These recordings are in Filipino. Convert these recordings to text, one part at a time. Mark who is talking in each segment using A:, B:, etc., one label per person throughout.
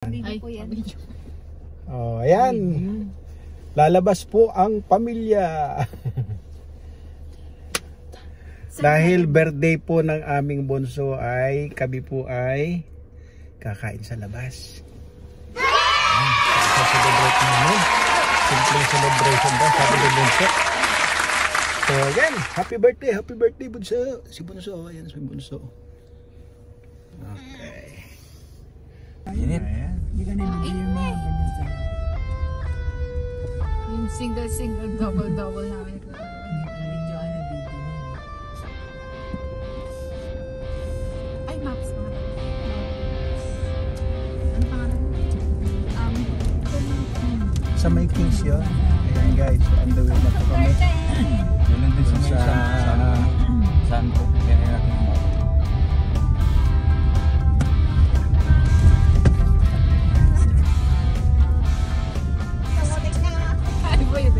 A: Video po yan.
B: Oh, ayan. Lalabas po ang pamilya. Dahil birthday po ng aming bunso ay kami po ay kakain sa labas. Celebrate namin. Simpleng celebration ba sabi ng bunso. So again, happy birthday bunso. Si bunso, ayan si bunso. Okay. Init.
C: Hindi ka nabigyan yung mga ganyan sa...
A: Yung single, double namin.
C: Medyo ano, video.
A: Ay, Max, pangalan. Ano pangalan?
B: Sa may Kings yun. Ayan guys, on the way na po kami.
D: Ganun din sa Santo. Kaya natin mo.
A: Ano ba yun?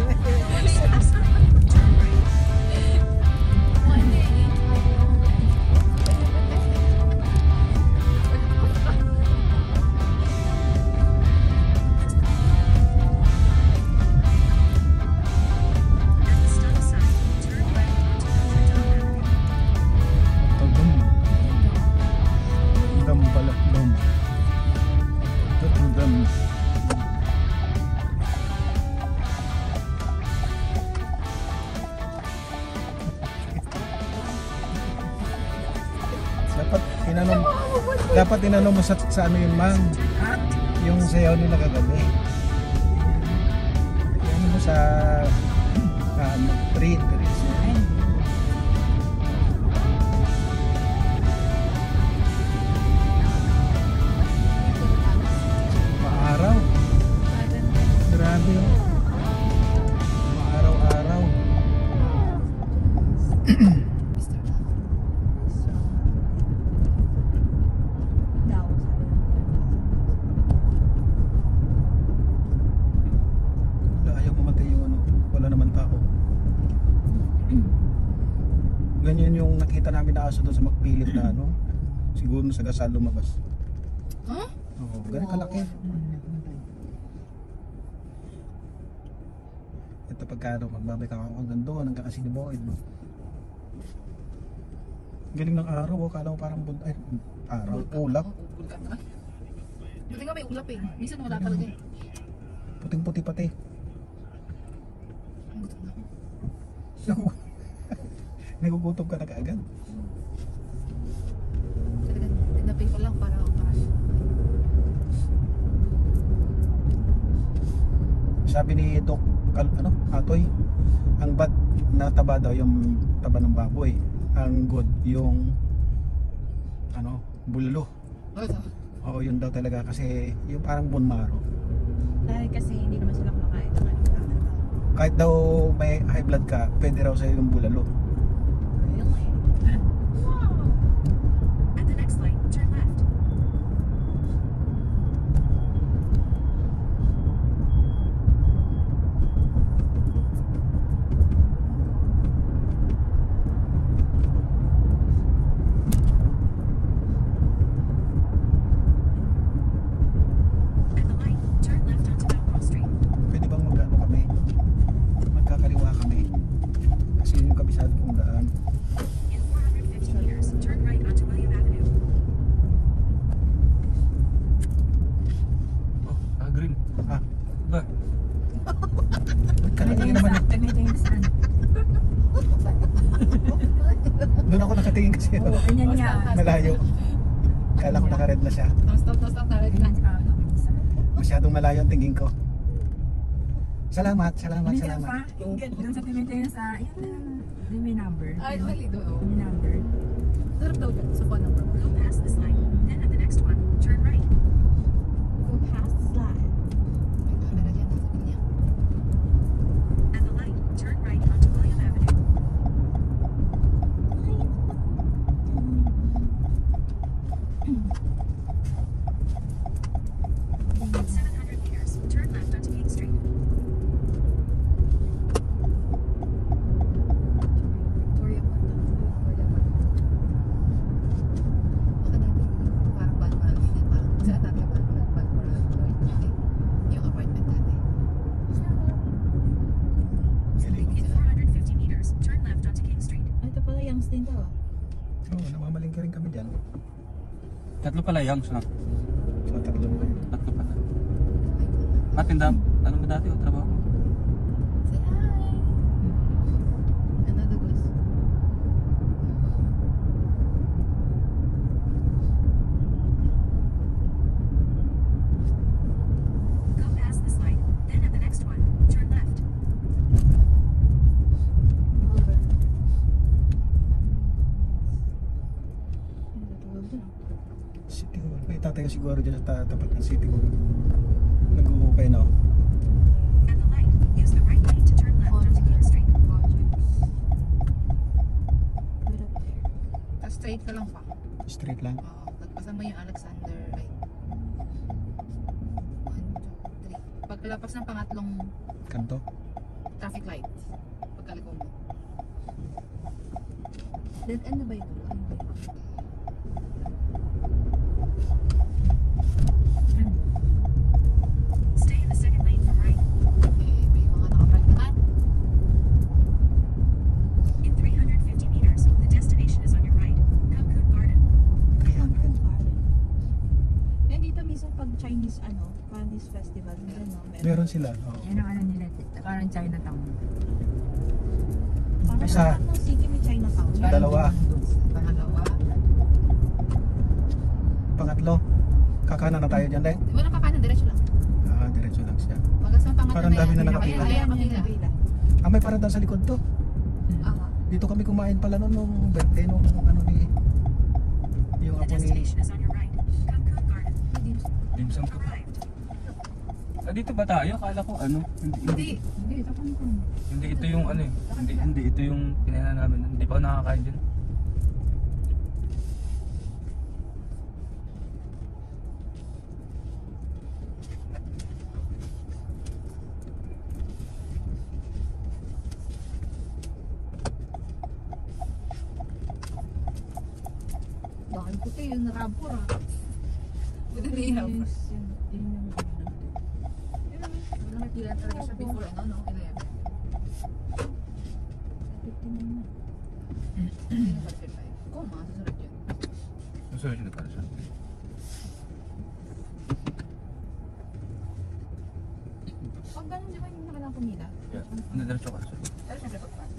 B: Dam pala, dam. Dam. Dapat tinanong mo sa ano yun, Mang. Yung sayaw nila kagabi. Ano mo sa treat. Maaraw. Grabe oh. Maaraw-araw. Ayaw mamatay yung ano. Wala naman tao. Ganyan yung nakita namin na aso doon sa Macphilip na ano. Siguro sa Gasal lumabas.
A: Huh?
B: Oo, ganun kalaki. Ito pagka magbabay ka hanggang doon, hanggang kasi ni Boyd. Galing ng araw, kala mo parang ay, araw, ulap.
A: Buti nga may ulap eh. Minsan wala talaga eh.
B: Puting-puti pati.
A: Ang gutom na ako.
B: Nagugutom ka na kaagad.
A: Talagang tinapin ko lang para umaras.
B: Sabi ni Doc, Atoy, ang bad na taba daw yung taba ng baboy. Ang good yung bulalo. Oo, yun daw talaga kasi yung parang bone marrow.
C: Dahil kasi hindi naman sila kumakain ng ano.
B: Kahit daw may high blood ka, pwede raw sa'yo yung bulalo.
C: Really?
E: At the next light, turn left. At the light, turn left onto Belmont Street.
B: Pwede bang mag-ano kami? Magkakaliwa kami. Kasi yun yung kabisado kong daan.
E: In 450 meters, turn right onto William Avenue.
D: Oh, green.
B: Ah,
D: Ba?
B: ba't ka natingin naman?
C: Tumito yung sun.
B: Doon ako nakatingin kasi
C: Ganyan nga.
B: malayo. Kala ko naka-red na siya.
A: Stop talaga.
B: Masyadong malayo ang tingin ko. Salamat.
C: Doon sa tumito yung sa... Yun may number.
A: Ay, mali doon.
C: May number.
A: Sarap daw dyan sa phone number.
E: Go past this light, then at the next one, turn right.
C: Go past the slide.
A: May camera dyan. Sabi niya.
E: At the light, turn right onto William Avenue. In 700 meters, turn left onto King Street.
A: Victoria Park. Baka natin parang balbaral. Parang saan natin balbaral.
B: dyan.
D: Tatlo pala yung snap.
B: So, tatlo mo yun.
D: Tatlo pala. Matindam. Ano mo dati o trabaho?
A: Say hi. Another goes.
E: Go past this light, then at the next one, turn left.
B: City Hall. May tatay ka siguro dyan sa tapat ng City Hall. Nag-uukay na.
E: At the light, use the right lane to turn left onto King Street.
A: Tapos straight ka lang pa.
B: Straight lang.
A: Oo. Lagpasan mo yung Alexander. Ay. 1, 2, 3. Pagkalapas ng pangatlong
B: Kanto.
A: traffic light. Pagkaliko mo.
C: Dead end na ba ito? Ano ba ito?
E: Stay in the second lane from right.
A: Eh, may mga nakapark naman.
E: In 350 meters, the destination is on your right. Kamkun Garden.
C: Yan dito minsan pag Chinese Chinese festival nila, no?
B: Meron sila. Oo.
C: Yan ang ano nila, parang Chinatown. Parang
B: Isa.
C: lahat ng city may Chinatown.
B: Dalawa.
A: Pangalawa.
B: Pangatlo. Kakanan na tayo dyan, Deng.
A: Di ba nakakanan? Diretso lang.
B: Ah, diretso lang siya.
A: Pagkas ng pangatlo
B: Parang dami na nakapila.
A: Ayan, nakapila.
B: Ah, may parada sa likod to.
A: Ah,
B: Dito kami kumain pala noon nung birthday nung ano ni yung
E: The
B: apo ni
E: destination is on your right. Kamkun Garden.
D: Dimsum ka.
E: Arrived.
D: Ah, dito ba tayo? Akala ko ano?
A: hindi.
C: Hindi, ito kami ko.
D: Hindi ito yung ano eh. Hindi ito yung pinana namin. Hindi pa ako nakakain dyan.
A: Bakit puti yung nakapura? Buti na ihaw.
C: Yun yung
A: Wala nakapila talaga siya before ano, no? 11. Hindi na 45. Oo, mga susunod yun.
D: Susunod yun na para siya.
A: Pag ganun, di ba yung nakalang pumila?
D: Yeah. Nadiretso ka siya.
A: Pero syempre pagpas.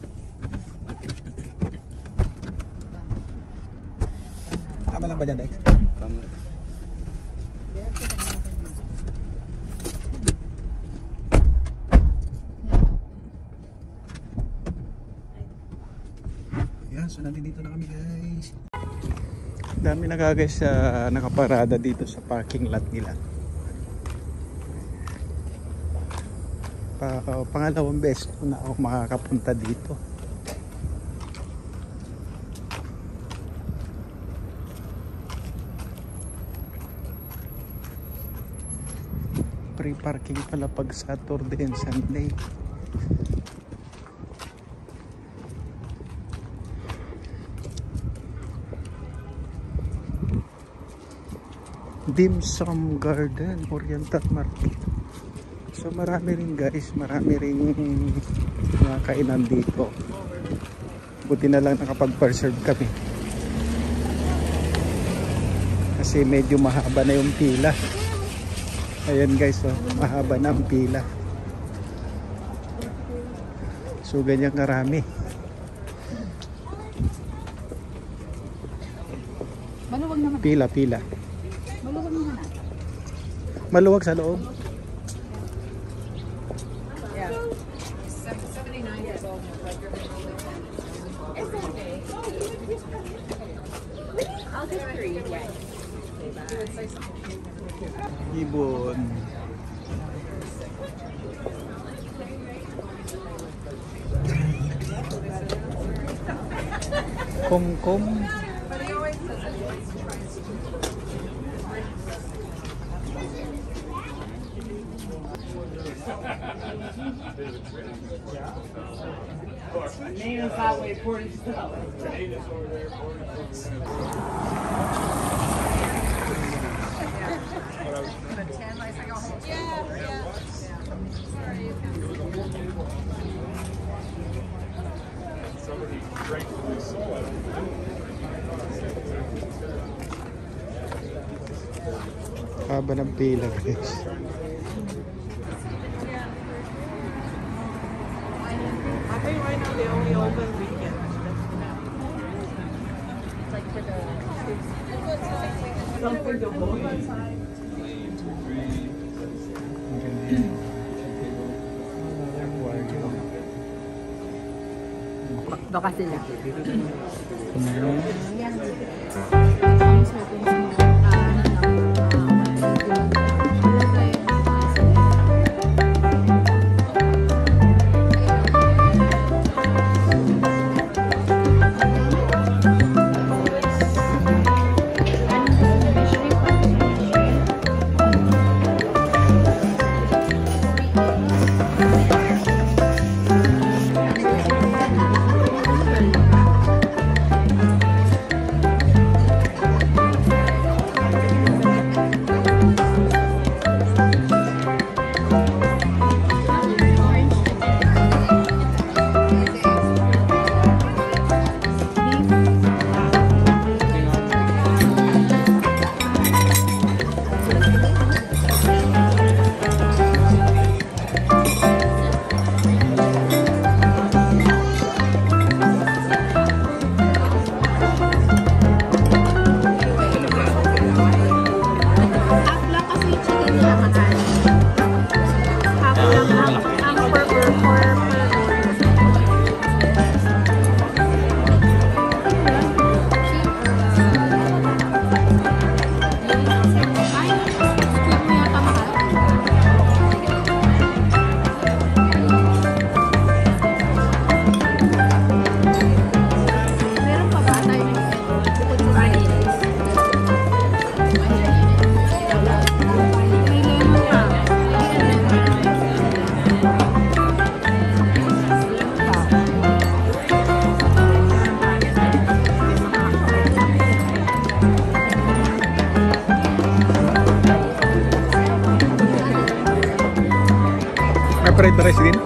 B: Tama lang ba dyan, Deng?
D: Tama.
B: Yan, so nandito na kami, guys. Dami na guys nakaparada dito sa parking lot nila. Pangalawang beses na ako makakapunta dito. Free parking pala pag Saturday and Sunday. Dimsum Garden, Oriental Market. So marami rin guys, marami rin mga kainan dito. Buti na lang nakapag-preserve kami. Kasi medyo mahaba na yung pila. Ayan guys, oh, mahaba na ang pila. So ganyan karami.
A: Maluwag naman.
B: Pila.
A: Maluwag naman.
B: Maluwag sa loob.
A: Yeah. 79 years old. It's okay. I'll get 3. Yeah.
B: Ibon. Kom-kom. haba ng pila guys.
C: I think right now they only open weekends. Something to hold.
A: Baka sila.
B: May fried rice din?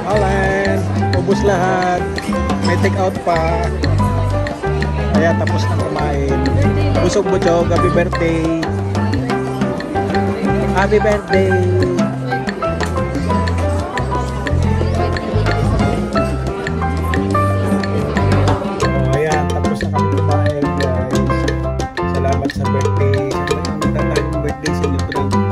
B: Alan, ubos lahat. May take out pa. Kaya tapos na kumain. Busog butchog, happy birthday. Happy birthday. Ayan, tapos na kami kumain guys. Salamat sa birthday. Sa mga birthday celebrate.